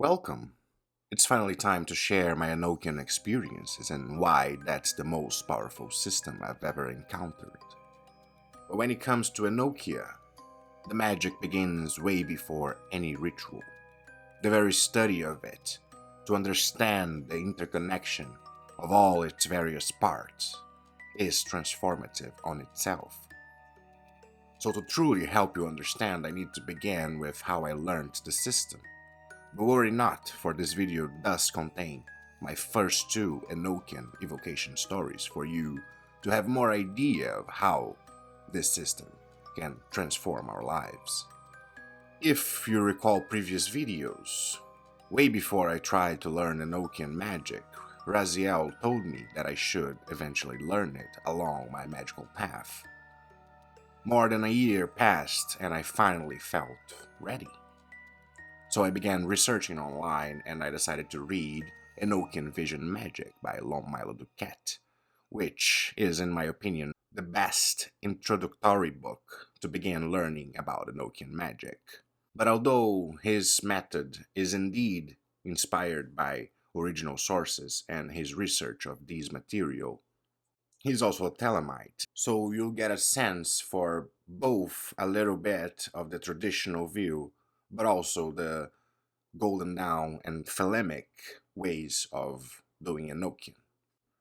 Welcome. It's finally time to share my Enochian experiences and why that's the most powerful system I've ever encountered. But when it comes to Enochia, the magic begins way before any ritual. The very study of it, to understand the interconnection of all its various parts, is transformative on itself. So to truly help you understand, I need to begin with how I learned the system. But worry not, for this video does contain my first two Enochian evocation stories for you to have more idea of how this system can transform our lives. If you recall previous videos, way before I tried to learn Enochian magic, Raziel told me that I should eventually learn it along my magical path. More than a year passed and I finally felt ready. So I began researching online and I decided to read Enochian Vision Magic by Milo Duquette, which is, in my opinion, the best introductory book to begin learning about Enochian magic. But although his method is indeed inspired by original sources and his research of these material, he's also a Thelemite, so you'll get a sense for both a little bit of the traditional view but also the Golden Dawn and Thelemic ways of doing Enochian.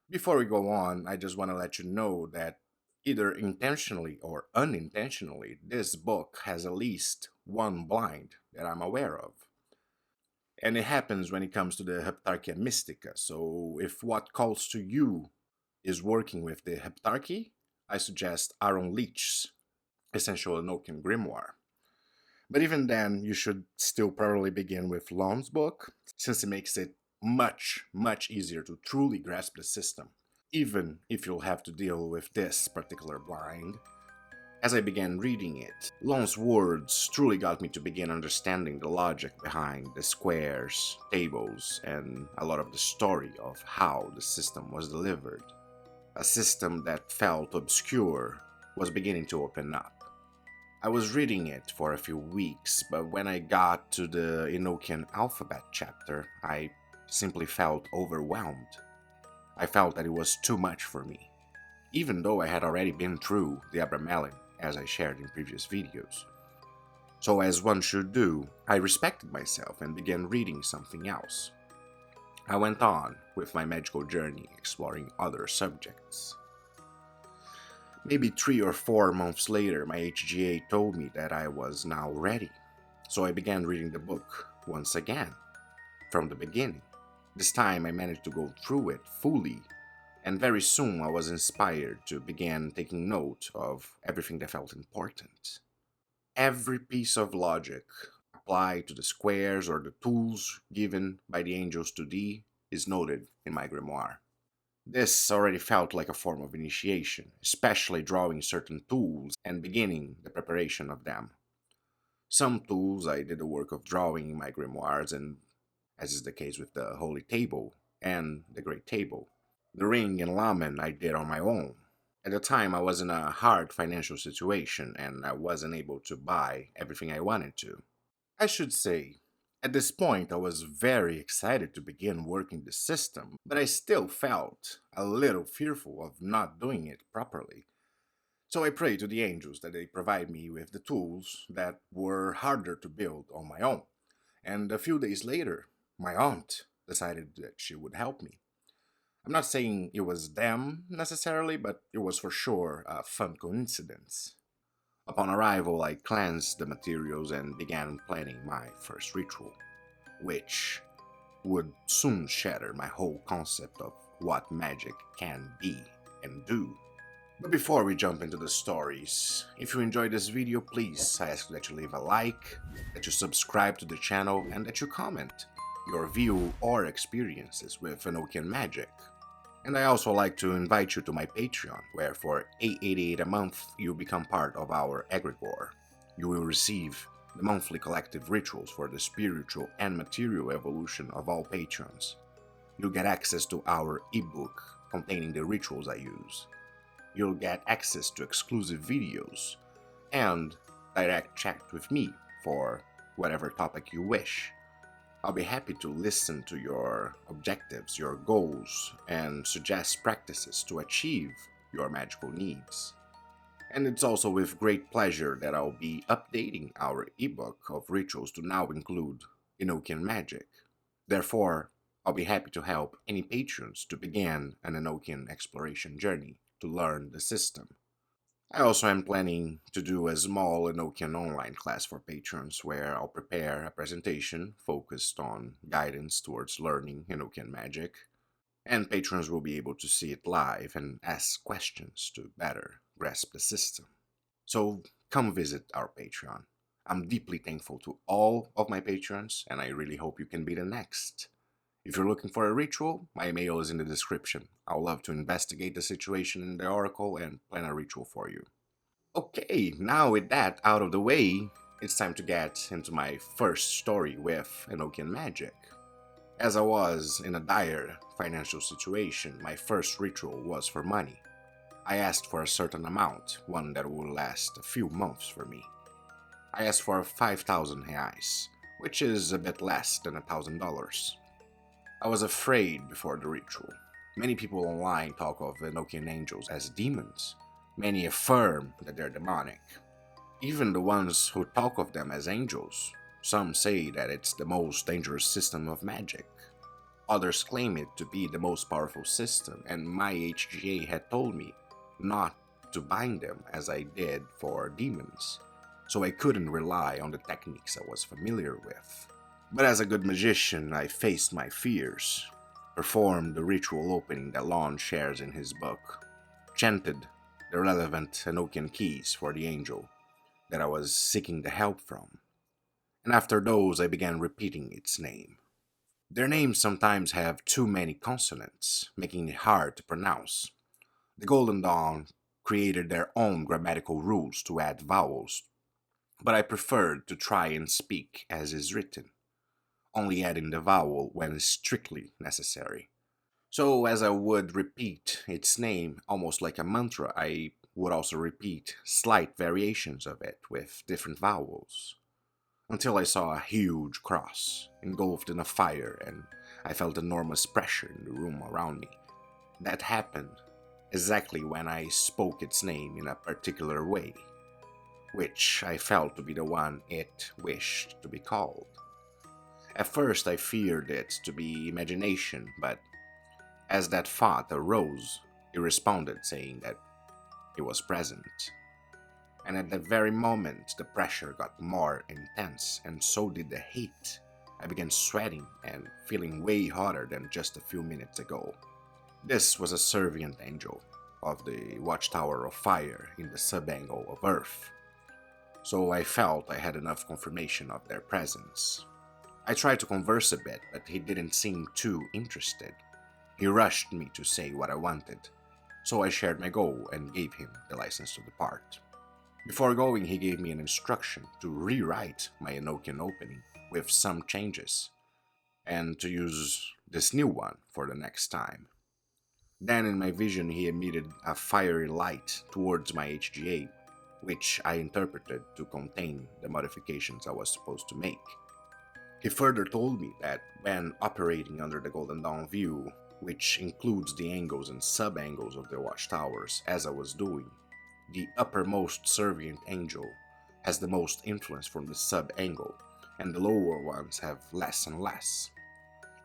Before we go on, I just want to let you know that either intentionally or unintentionally, this book has at least one blind that I'm aware of. And it happens when it comes to the Heptarchia Mystica, so if what calls to you is working with the Heptarchy, I suggest Aaron Leach's Essential Enochian Grimoire. But even then, you should still probably begin with Lom's book, since it makes it much easier to truly grasp the system, even if you'll have to deal with this particular blind. As I began reading it, Lom's words truly got me to begin understanding the logic behind the squares, tables, and a lot of the story of how the system was delivered. A system that felt obscure was beginning to open up. I was reading it for a few weeks, but when I got to the Enochian alphabet chapter, I simply felt overwhelmed. I felt that it was too much for me, even though I had already been through the Abramelin, as I shared in previous videos. So as one should do, I respected myself and began reading something else. I went on with my magical journey, exploring other subjects. Maybe 3 or 4 months later, my HGA told me that I was now ready, so I began reading the book once again, from the beginning. This time I managed to go through it fully, and very soon I was inspired to begin taking note of everything that felt important. Every piece of logic applied to the squares or the tools given by the angels to thee is noted in my grimoire. This already felt like a form of initiation, especially drawing certain tools and beginning the preparation of them. Some tools I did the work of drawing in my grimoires, and as is the case with the Holy Table and the Great Table. The ring and lamen I did on my own. At the time I was in a hard financial situation and I wasn't able to buy everything I wanted to. I should say, at this point I was very excited to begin working the system, but I still felt a little fearful of not doing it properly. So I prayed to the angels that they provide me with the tools that were harder to build on my own. And a few days later, my aunt decided that she would help me. I'm not saying it was them necessarily, but it was for sure a fun coincidence. Upon arrival, I cleansed the materials and began planning my first ritual, which would soon shatter my whole concept of what magic can be and do. But before we jump into the stories, if you enjoyed this video, please I ask that you leave a like, that you subscribe to the channel, and that you comment your view or experiences with Enochian magic. And I also like to invite you to my Patreon, where for $8.88 a month you become part of our egregore. You will receive the monthly collective rituals for the spiritual and material evolution of all patrons. You'll get access to our ebook containing the rituals I use. You'll get access to exclusive videos and direct chat with me for whatever topic you wish. I'll be happy to listen to your objectives, your goals, and suggest practices to achieve your magical needs. And it's also with great pleasure that I'll be updating our ebook of rituals to now include Enochian magic. Therefore, I'll be happy to help any patrons to begin an Enochian exploration journey to learn the system. I also am planning to do a small Enochian online class for patrons where I'll prepare a presentation focused on guidance towards learning Enochian magic, and patrons will be able to see it live and ask questions to better grasp the system. So come visit our Patreon. I'm deeply thankful to all of my patrons, and I really hope you can be the next. If you're looking for a ritual, my mail is in the description. I'll love to investigate the situation in the Oracle and plan a ritual for you. Okay, now with that out of the way, it's time to get into my first story with Enochian magic. As I was in a dire financial situation, my first ritual was for money. I asked for a certain amount, one that would last a few months for me. I asked for 5,000 reais, which is a bit less than $1,000. I was afraid before the ritual. Many people online talk of Enochian angels as demons. Many affirm that they're demonic. Even the ones who talk of them as angels, some say that it's the most dangerous system of magic. Others claim it to be the most powerful system, and my HGA had told me not to bind them as I did for demons, so I couldn't rely on the techniques I was familiar with. But as a good magician, I faced my fears, performed the ritual opening that Lon shares in his book, chanted the relevant Enochian keys for the angel that I was seeking the help from, and after those I began repeating its name. Their names sometimes have too many consonants, making it hard to pronounce. The Golden Dawn created their own grammatical rules to add vowels, but I preferred to try and speak as is written, only adding the vowel when strictly necessary. So, as I would repeat its name almost like a mantra, I would also repeat slight variations of it with different vowels, until I saw a huge cross engulfed in a fire and I felt enormous pressure in the room around me. That happened exactly when I spoke its name in a particular way, which I felt to be the one it wished to be called. At first I feared it to be imagination, but as that thought arose, he responded saying that he was present. And at that very moment, the pressure got more intense, and so did the heat. I began sweating and feeling way hotter than just a few minutes ago. This was a servant angel of the Watchtower of Fire in the sub-angle of Earth, so I felt I had enough confirmation of their presence. I tried to converse a bit, but he didn't seem too interested. He rushed me to say what I wanted, so I shared my goal and gave him the license to depart. Before going, he gave me an instruction to rewrite my Enochian opening with some changes, and to use this new one for the next time. Then in my vision he emitted a fiery light towards my HGA, which I interpreted to contain the modifications I was supposed to make. He further told me that when operating under the Golden Dawn view, which includes the angles and sub-angles of the watchtowers, as I was doing, the uppermost servient angel has the most influence from the sub-angle, and the lower ones have less and less.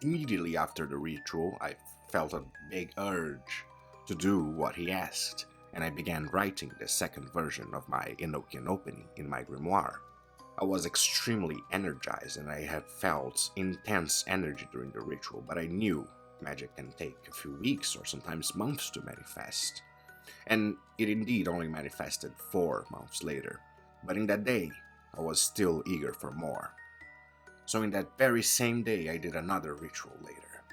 Immediately after the ritual, I felt a big urge to do what he asked, and I began writing the second version of my Enochian opening in my grimoire. I was extremely energized and I had felt intense energy during the ritual, but I knew magic can take a few weeks or sometimes months to manifest. And it indeed only manifested 4 months later. But in that day, I was still eager for more. So in that very same day, I did another ritual later.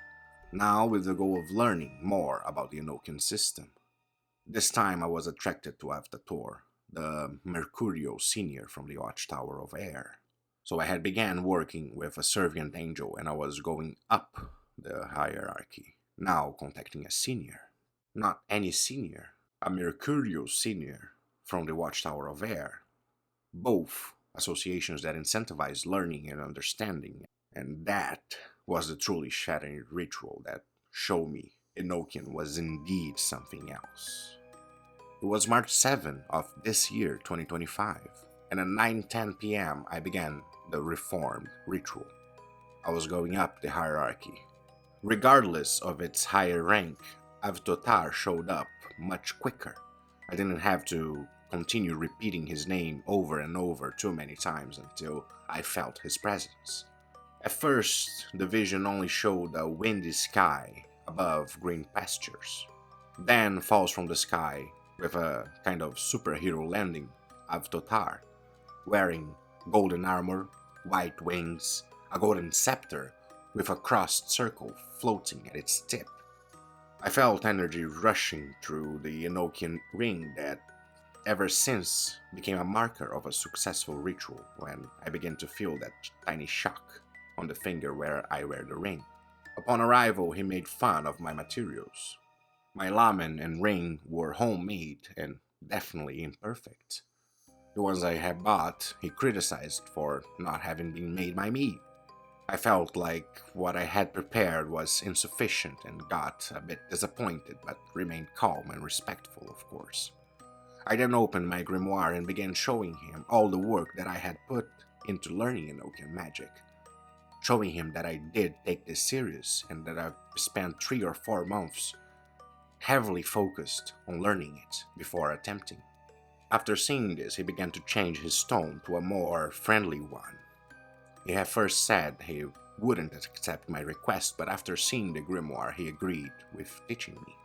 Now with the goal of learning more about the Enochian system. This time I was attracted to Avtator, the Mercurio senior from the Watchtower of Air. So I had began working with a servant angel and I was going up the hierarchy, now contacting a senior. Not any senior, a Mercurio senior from the Watchtower of Air. Both associations that incentivize learning and understanding. And that was the truly shattering ritual that showed me Enochian was indeed something else. It was March 7th of this year, 2025, and at 9:10 p.m. I began the reformed ritual. I was going up the hierarchy. Regardless of its higher rank, Avtotar showed up much quicker. I didn't have to continue repeating his name over and over too many times until I felt his presence. At first, the vision only showed a windy sky above green pastures. Then falls from the sky with a kind of superhero landing Avtotar, wearing golden armor, white wings, a golden scepter with a crossed circle floating at its tip. I felt energy rushing through the Enochian ring that ever since became a marker of a successful ritual when I began to feel that tiny shock on the finger where I wear the ring. Upon arrival, he made fun of my materials. My lamen and ring were homemade and definitely imperfect. The ones I had bought, he criticized for not having been made by me. I felt like what I had prepared was insufficient and got a bit disappointed, but remained calm and respectful, of course. I then opened my grimoire and began showing him all the work that I had put into learning Enochian magic, showing him that I did take this serious and that I've spent 3 or 4 months heavily focused on learning it before attempting. After seeing this, he began to change his tone to a more friendly one. He had first said he wouldn't accept my request, but after seeing the grimoire, he agreed with teaching me.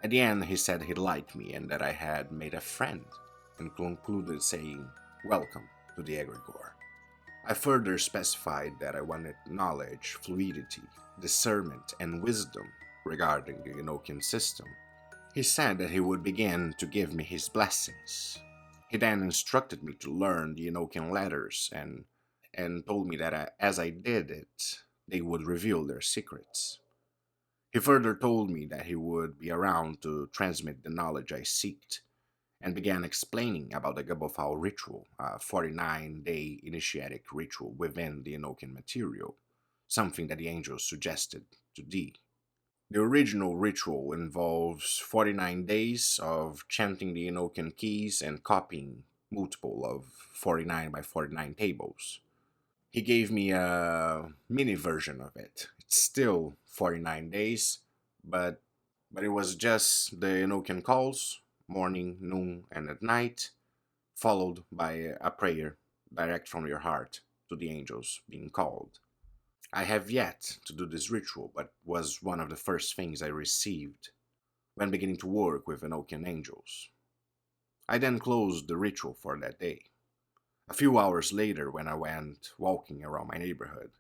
At the end, he said he liked me and that I had made a friend, and concluded saying, "Welcome to the egregore." I further specified that I wanted knowledge, fluidity, discernment, and wisdom regarding the Enochian system. He said that he would begin to give me his blessings. He then instructed me to learn the Enochian letters and told me that as I did it, they would reveal their secrets. He further told me that he would be around to transmit the knowledge I seeked, and began explaining about the Gabofal ritual, a 49-day initiatic ritual within the Enochian material, something that the angels suggested to D. The original ritual involves 49 days of chanting the Enochian keys and copying multiple of 49 by 49 tables. He gave me a mini version of it. It's still 49 days, but it was just the Enochian calls, morning, noon, and at night, followed by a prayer direct from your heart to the angels being called. I have yet to do this ritual, but was one of the first things I received when beginning to work with Enochian angels. I then closed the ritual for that day. A few hours later, when I went walking around my neighborhood,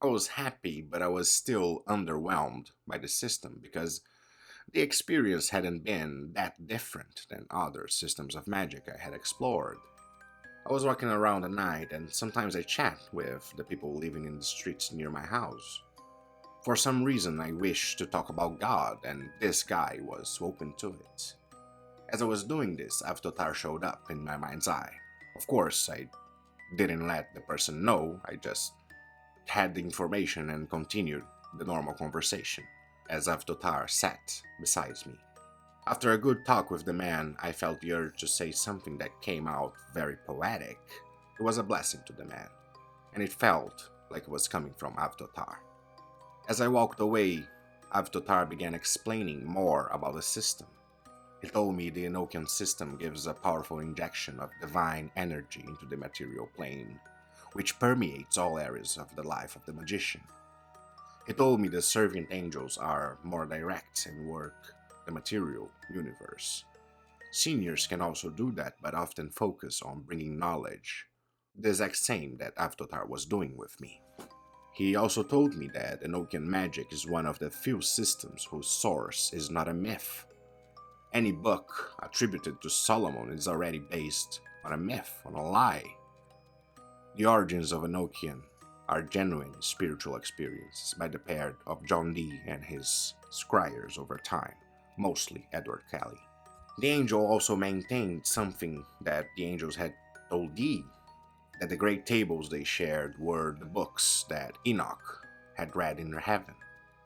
I was happy, but I was still underwhelmed by the system because the experience hadn't been that different than other systems of magic I had explored. I was walking around at night, and sometimes I chat with the people living in the streets near my house. For some reason, I wished to talk about God, and this guy was open to it. As I was doing this, Avtotar showed up in my mind's eye. Of course, I didn't let the person know, I just had the information and continued the normal conversation, as Avtotar sat beside me. After a good talk with the man, I felt the urge to say something that came out very poetic. It was a blessing to the man, and it felt like it was coming from Avtotar. As I walked away, Avtotar began explaining more about the system. He told me the Enochian system gives a powerful injection of divine energy into the material plane, which permeates all areas of the life of the magician. He told me the servant angels are more direct and work the material universe. Seniors can also do that, but often focus on bringing knowledge, the exact same that Avtotar was doing with me. He also told me that Enochian magic is one of the few systems whose source is not a myth. Any book attributed to Solomon is already based on a myth, on a lie. The origins of Enochian are genuine spiritual experiences by the pair of John Dee and his scryers over time, mostly Edward Kelly. The angel also maintained something that the angels had told Dee. that the great tables they shared were the books that Enoch had read in heaven.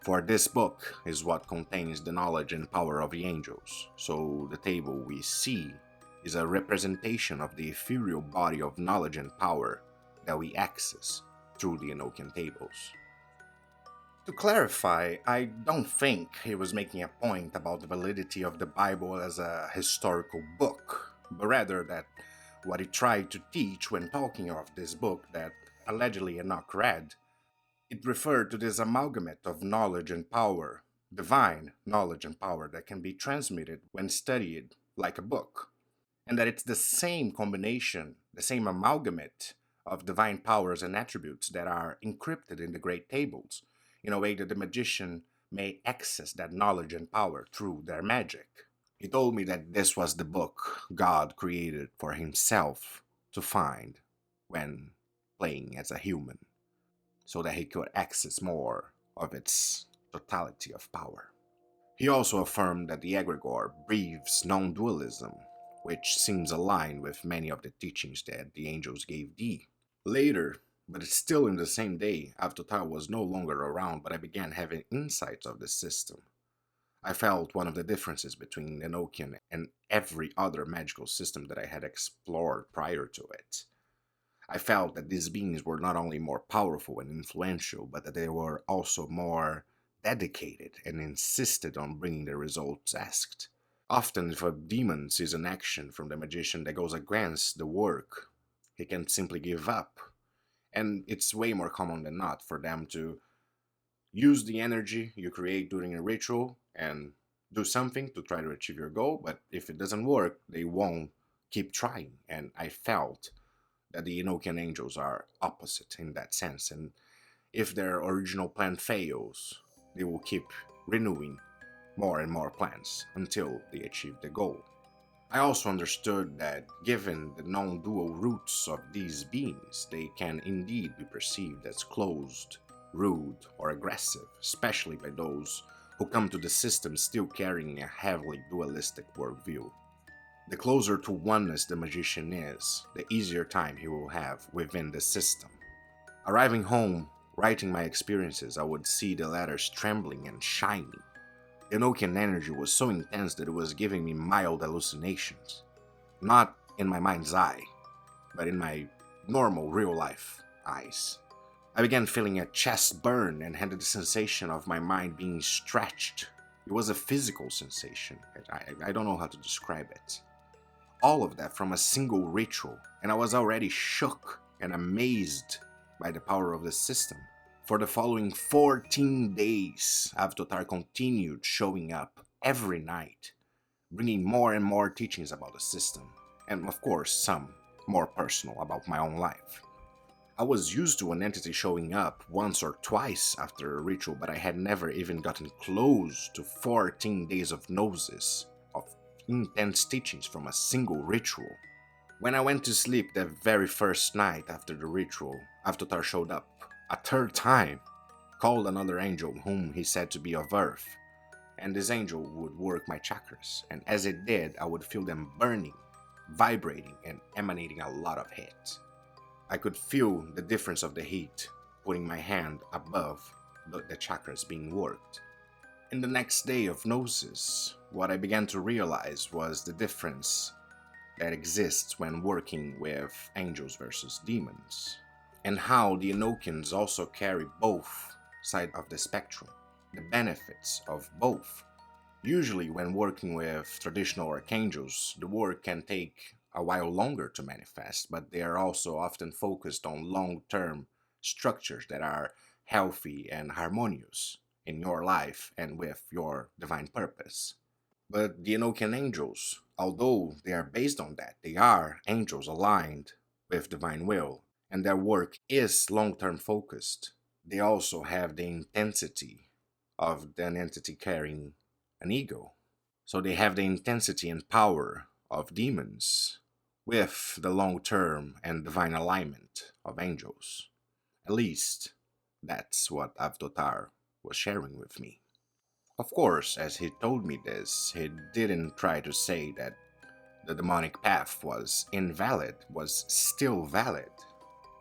For this book is what contains the knowledge and power of the angels, so the table we see is a representation of the ethereal body of knowledge and power that we access through the Enochian tables. To clarify, I don't think he was making a point about the validity of the Bible as a historical book, but rather that what he tried to teach when talking of this book that allegedly Enoch read, it referred to this amalgamate of knowledge and power, divine knowledge and power that can be transmitted when studied like a book, and that it's the same combination, the same amalgamate of divine powers and attributes that are encrypted in the great tables, in a way that the magician may access that knowledge and power through their magic. He told me that this was the book God created for himself to find when playing as a human, so that he could access more of its totality of power. He also affirmed that the egregore breathes non-dualism, which seems aligned with many of the teachings that the angels gave thee. Later, but it's still in the same day, after Tao was no longer around, but I began having insights of the system. I felt one of the differences between Enochian and every other magical system that I had explored prior to it. I felt that these beings were not only more powerful and influential, but that they were also more dedicated and insisted on bringing the results asked. Often, if a demon sees an action from the magician that goes against the work, he can simply give up. And it's way more common than not for them to use the energy you create during a ritual and do something to try to achieve your goal, but if it doesn't work, they won't keep trying. And I felt that the Enochian angels are opposite in that sense, and if their original plan fails, they will keep renewing more and more plans until they achieve the goal. I also understood that given the non-dual roots of these beings, they can indeed be perceived as closed, rude, or aggressive, especially by those who come to the system still carrying a heavily dualistic worldview. The closer to oneness the magician is, the easier time he will have within the system. Arriving home, writing my experiences, I would see the letters trembling and shining. The Enochian energy was so intense that it was giving me mild hallucinations. Not in my mind's eye, but in my normal, real-life eyes. I began feeling a chest burn and had the sensation of my mind being stretched. It was a physical sensation. I don't know how to describe it. All of that from a single ritual, and I was already shook and amazed by the power of the system. For the following 14 days, Avtotar continued showing up every night, bringing more and more teachings about the system, and of course some more personal about my own life. I was used to an entity showing up once or twice after a ritual, but I had never even gotten close to 14 days of gnosis, of intense teachings from a single ritual. When I went to sleep the very first night after the ritual, Avtotar showed up a third time, called another angel whom he said to be of earth, and this angel would work my chakras, and as it did, I would feel them burning, vibrating, and emanating a lot of heat. I could feel the difference of the heat, putting my hand above the chakras being worked. In the next day of gnosis, what I began to realize was the difference that exists when working with angels versus demons, and how the Enochians also carry both sides of the spectrum, the benefits of both. Usually when working with traditional archangels, the work can take a while longer to manifest, but they are also often focused on long-term structures that are healthy and harmonious in your life and with your divine purpose. But the Enochian angels, although they are based on that, they are angels aligned with divine will, and their work is long-term focused. They also have the intensity of an entity carrying an ego. So they have the intensity and power of demons with the long-term and divine alignment of angels. At least, that's what Avdotar was sharing with me. Of course, as he told me this, he didn't try to say that the demonic path was invalid, was still valid.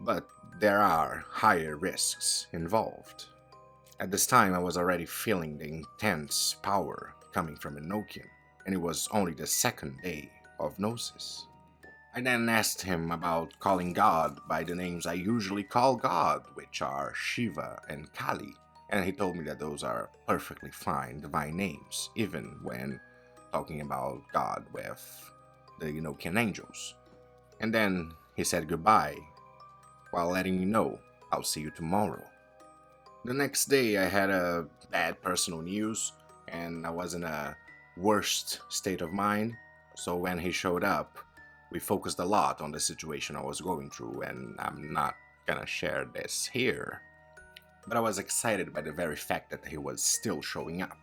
but there are higher risks involved. At this time, I was already feeling the intense power coming from Enochian, and it was only the second day of Gnosis. I then asked him about calling God by the names I usually call God, which are Shiva and Kali, and he told me that those are perfectly fine divine names, even when talking about God with the Enochian Angels. And then he said goodbye while letting me know I'll see you tomorrow. The next day, I had a bad personal news and I was in a worst state of mind. So when he showed up, we focused a lot on the situation I was going through, and I'm not gonna share this here. But I was excited by the very fact that he was still showing up.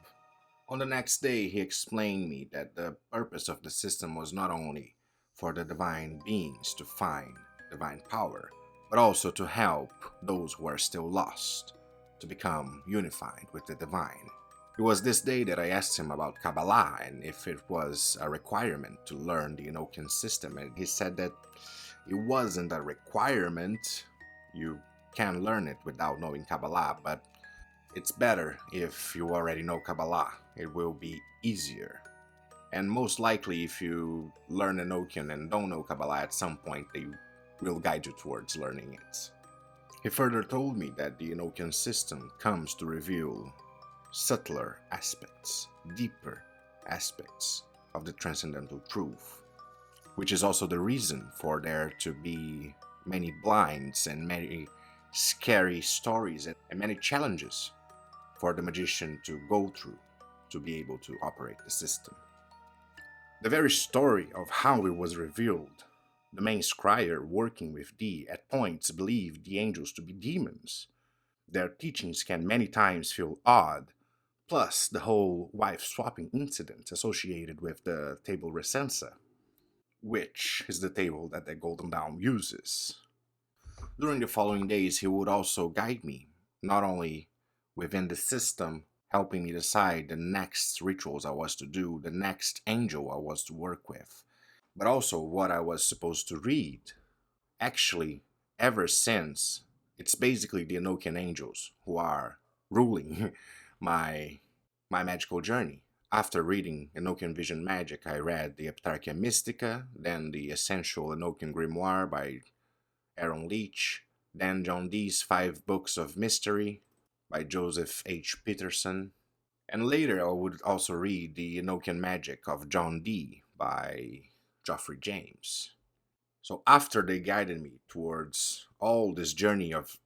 On the next day, he explained me that the purpose of the system was not only for the divine beings to find divine power, but also to help those who are still lost to become unified with the divine. It was this day that I asked him about Kabbalah and if it was a requirement to learn the Enochian system, and he said that it wasn't a requirement. You can learn it without knowing Kabbalah, but it's better if you already know Kabbalah. It will be easier. And most likely, if you learn Enochian and don't know Kabbalah, at some point they will guide you towards learning it. He further told me that the Enochian system comes to reveal subtler aspects, deeper aspects of the transcendental truth, which is also the reason for there to be many blinds and many scary stories and many challenges for the magician to go through to be able to operate the system. The very story of how it was revealed, the main scryer working with D at points believed the angels to be demons. Their teachings can many times feel odd, plus the whole wife swapping incident associated with the table Resensa, which is the table that the Golden Dawn uses. During the following days, he would also guide me, not only within the system, helping me decide the next rituals I was to do, the next angel I was to work with, but also what I was supposed to read. Actually, ever since, it's basically the Enochian Angels who are ruling my magical journey. After reading Enochian Vision Magic, I read the Heptarchia Mystica, then the Essential Enochian Grimoire by Aaron Leach, then John Dee's 5 Books of Mystery by Joseph H. Peterson, and later I would also read the Enochian Magic of John Dee by Geoffrey James. So after they guided me towards all this journey of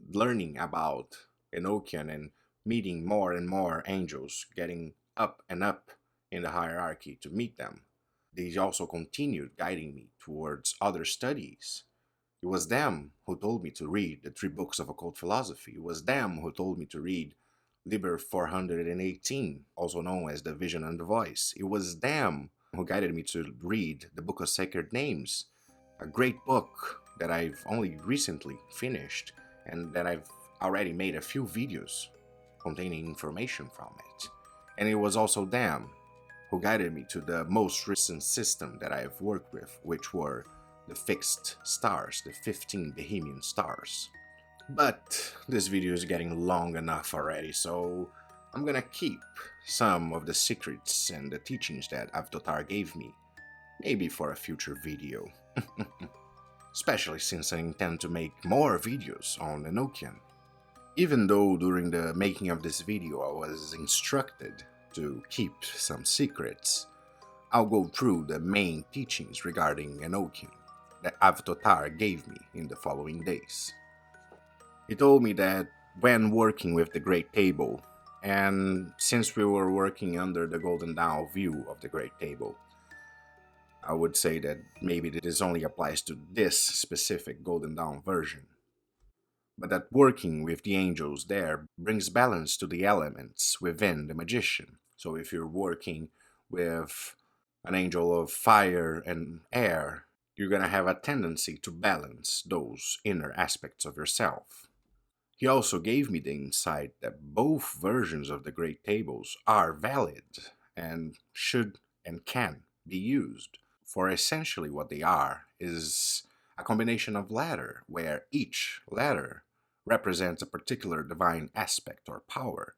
learning about Enochian and meeting more and more angels, getting up and up in the hierarchy to meet them, they also continued guiding me towards other studies. It was them who told me to read the 3 books of occult philosophy. It was them who told me to read Liber 418, also known as The Vision and the Voice. It was them who guided me to read the Book of Sacred Names, a great book that I've only recently finished and that I've already made a few videos containing information from it. And it was also them who guided me to the most recent system that I've worked with, which were the fixed stars, the 15 Bohemian stars. But this video is getting long enough already, so I'm gonna keep some of the secrets and the teachings that Avtotar gave me, maybe for a future video. Especially since I intend to make more videos on Enochian. Even though during the making of this video I was instructed to keep some secrets, I'll go through the main teachings regarding Enochian that Avtotar gave me in the following days. He told me that when working with the Great Table, and since we were working under the Golden Dawn view of the Great Table, I would say that maybe this only applies to this specific Golden Dawn version, but that working with the angels there brings balance to the elements within the magician. So if you're working with an angel of fire and air, you're going to have a tendency to balance those inner aspects of yourself. He also gave me the insight that both versions of the Great Tables are valid and should and can be used, for essentially what they are is a combination of letter where each letter represents a particular divine aspect or power.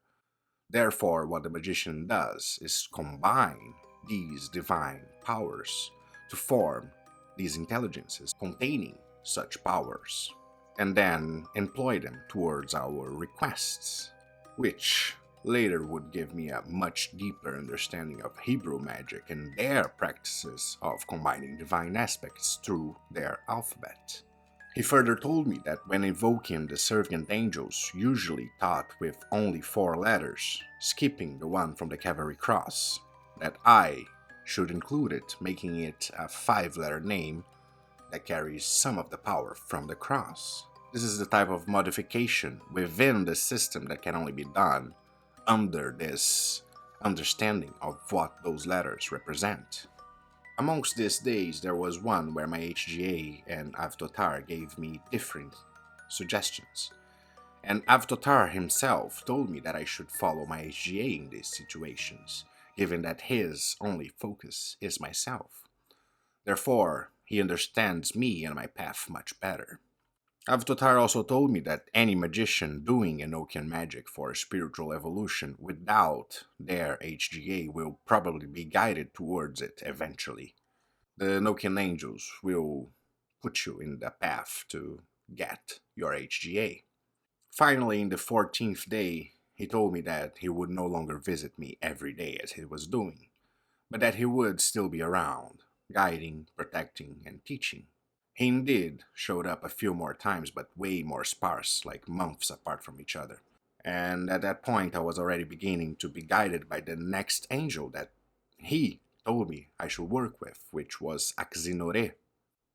Therefore, what the magician does is combine these divine powers to form these intelligences containing such powers, and then employ them towards our requests, which later would give me a much deeper understanding of Hebrew magic and their practices of combining divine aspects through their alphabet. He further told me that when invoking the servant angels, usually taught with only 4 letters, skipping the one from the cavalry cross, that I should include it, making it a 5-letter name that carries some of the power from the cross. This is the type of modification within the system that can only be done under this understanding of what those letters represent. Amongst these days, there was one where my HGA and Avtotar gave me different suggestions. And Avtotar himself told me that I should follow my HGA in these situations, given that his only focus is myself. Therefore, he understands me and my path much better. Avtotar also told me that any magician doing Enochian magic for spiritual evolution without their HGA will probably be guided towards it eventually. The Enochian Angels will put you in the path to get your HGA. Finally, in the 14th day, he told me that he would no longer visit me every day as he was doing, but that he would still be around, guiding, protecting, and teaching. He indeed showed up a few more times, but way more sparse, like months apart from each other. And at that point, I was already beginning to be guided by the next angel that he told me I should work with, which was Axinore.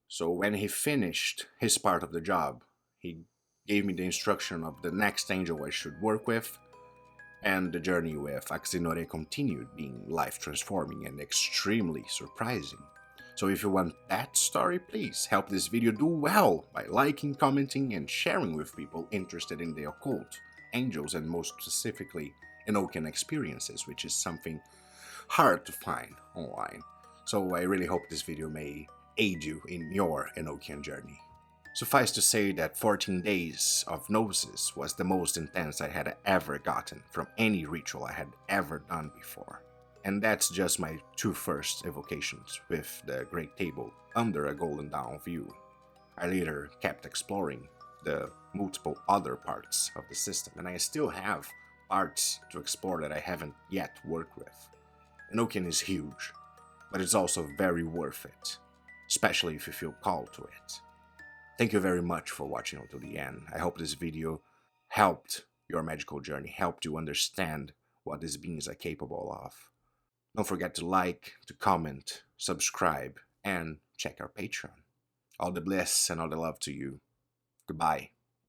So when he finished his part of the job, he gave me the instruction of the next angel I should work with, and the journey with Axinore continued, being life-transforming and extremely surprising. So if you want that story, please help this video do well by liking, commenting, and sharing with people interested in the occult, angels, and most specifically, Enochian experiences, which is something hard to find online. So I really hope this video may aid you in your Enochian journey. Suffice to say that 14 days of Gnosis was the most intense I had ever gotten from any ritual I had ever done before. And that's just my 2 first evocations with the Great Table under a Golden Dawn view. I later kept exploring the multiple other parts of the system, and I still have parts to explore that I haven't yet worked with. Enochian is huge, but it's also very worth it, especially if you feel called to it. Thank you very much for watching until the end. I hope this video helped your magical journey, helped you understand what these beings are capable of. Don't forget to like, to comment, subscribe, and check our Patreon. All the bliss and all the love to you. Goodbye.